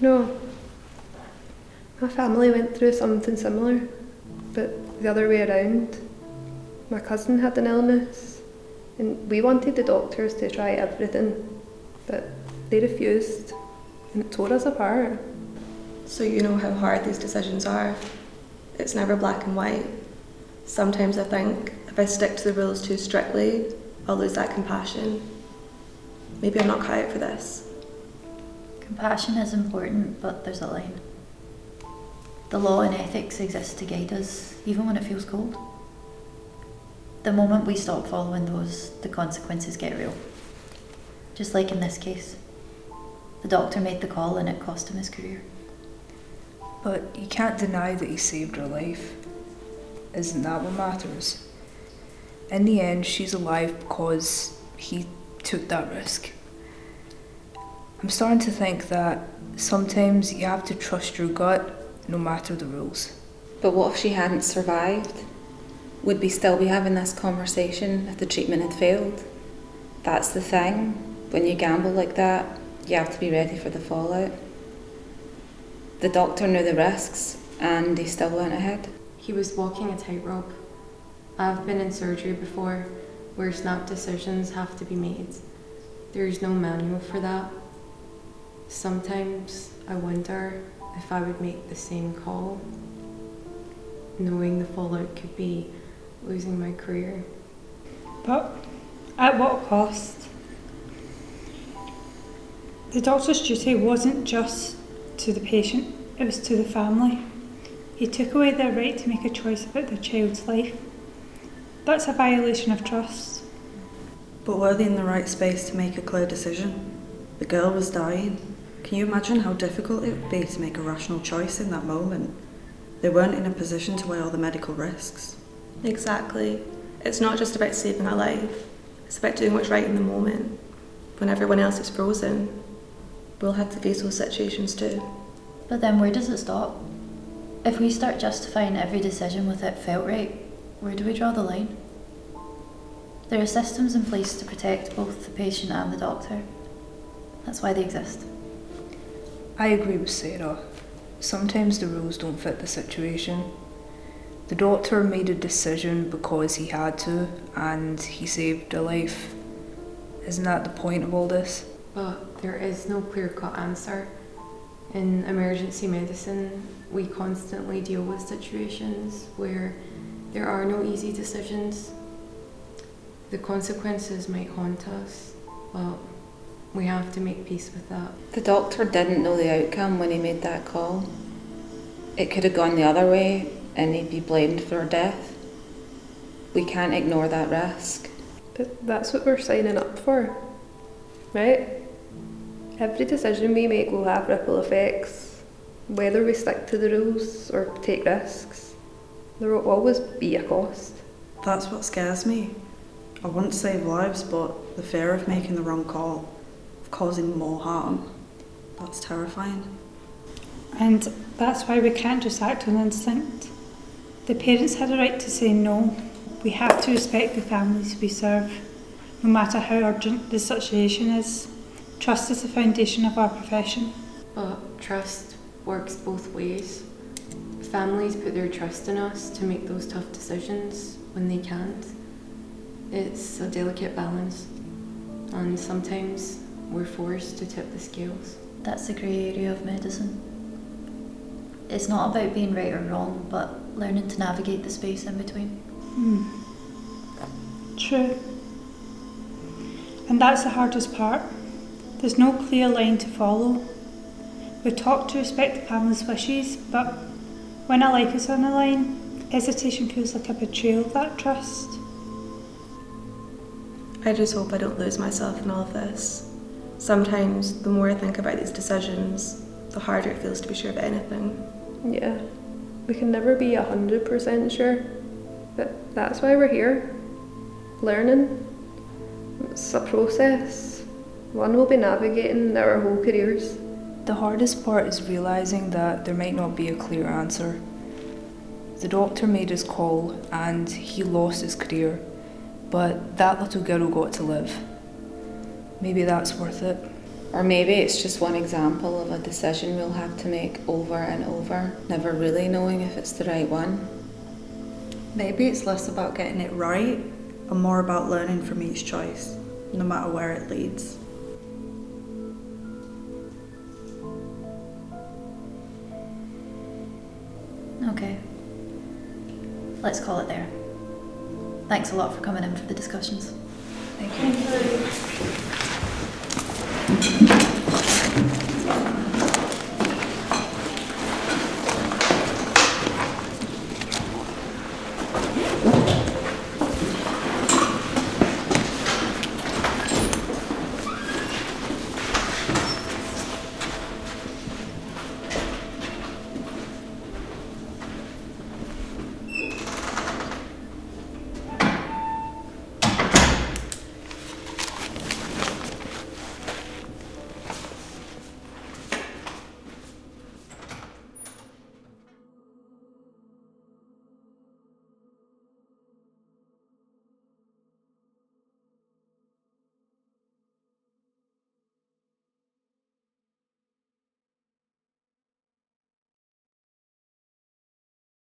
You know, my family went through something similar, but the other way around. My cousin had an illness, and we wanted the doctors to try everything, but they refused, and it tore us apart. So you know how hard these decisions are. It's never black and white. Sometimes I think if I stick to the rules too strictly, I'll lose that compassion. Maybe I'm not cut out for this. Compassion is important, but there's a line. The law and ethics exist to guide us, even when it feels cold. The moment we stop following those, the consequences get real. Just like in this case. The doctor made the call and it cost him his career. But you can't deny that he saved her life. Isn't that what matters? In the end, she's alive because he took that risk. I'm starting to think that sometimes you have to trust your gut no matter the rules. But what if she hadn't survived? Would we still be having this conversation if the treatment had failed? That's the thing. When you gamble like that, you have to be ready for the fallout. The doctor knew the risks and he still went ahead. He was walking a tightrope. I've been in surgery before where snap decisions have to be made. There's no manual for that. Sometimes I wonder if I would make the same call, knowing the fallout could be losing my career. But at what cost? The doctor's duty wasn't just to the patient, it was to the family. He took away their right to make a choice about their child's life. That's a violation of trust. But were they in the right space to make a clear decision? The girl was dying. Can you imagine how difficult it would be to make a rational choice in that moment? They weren't in a position to weigh all the medical risks. Exactly. It's not just about saving a life. It's about doing what's right in the moment. When everyone else is frozen, we'll have to face those situations too. But then where does it stop? If we start justifying every decision with it felt right, where do we draw the line? There are systems in place to protect both the patient and the doctor. That's why they exist. I agree with Sara. Sometimes the rules don't fit the situation. The doctor made a decision because he had to, and he saved a life. Isn't that the point of all this? But there is no clear-cut answer. In emergency medicine, we constantly deal with situations where there are no easy decisions. The consequences might haunt us, but we have to make peace with that. The doctor didn't know the outcome when he made that call. It could have gone the other way and he'd be blamed for her death. We can't ignore that risk. But that's what we're signing up for, right? Every decision we make will have ripple effects, whether we stick to the rules or take risks. There will always be a cost. That's what scares me. I want to save lives, but the fear of making the wrong call, of causing more harm, that's terrifying. And that's why we can't just act on instinct. The parents had a right to say no. We have to respect the families we serve, no matter how urgent the situation is. Trust is the foundation of our profession. But trust works both ways. Families put their trust in us to make those tough decisions when they can't. It's a delicate balance, and sometimes we're forced to tip the scales. That's the grey area of medicine. It's not about being right or wrong, but learning to navigate the space in between. True. And that's the hardest part. There's no clear line to follow. We're taught to respect the family's wishes, but when a life is on the line, hesitation feels like a betrayal of that trust. I just hope I don't lose myself in all of this. Sometimes, the more I think about these decisions, the harder it feels to be sure of anything. Yeah, we can never be 100% sure, but that's why we're here, learning. It's a process. One will be navigating our whole careers. The hardest part is realising that there might not be a clear answer. The doctor made his call and he lost his career, but that little girl got to live. Maybe that's worth it. Or maybe it's just one example of a decision we'll have to make over and over, never really knowing if it's the right one. Maybe it's less about getting it right and more about learning from each choice, no matter where it leads. Okay. Let's call it there. Thanks a lot for coming in for the discussions. Thank you. Thank you.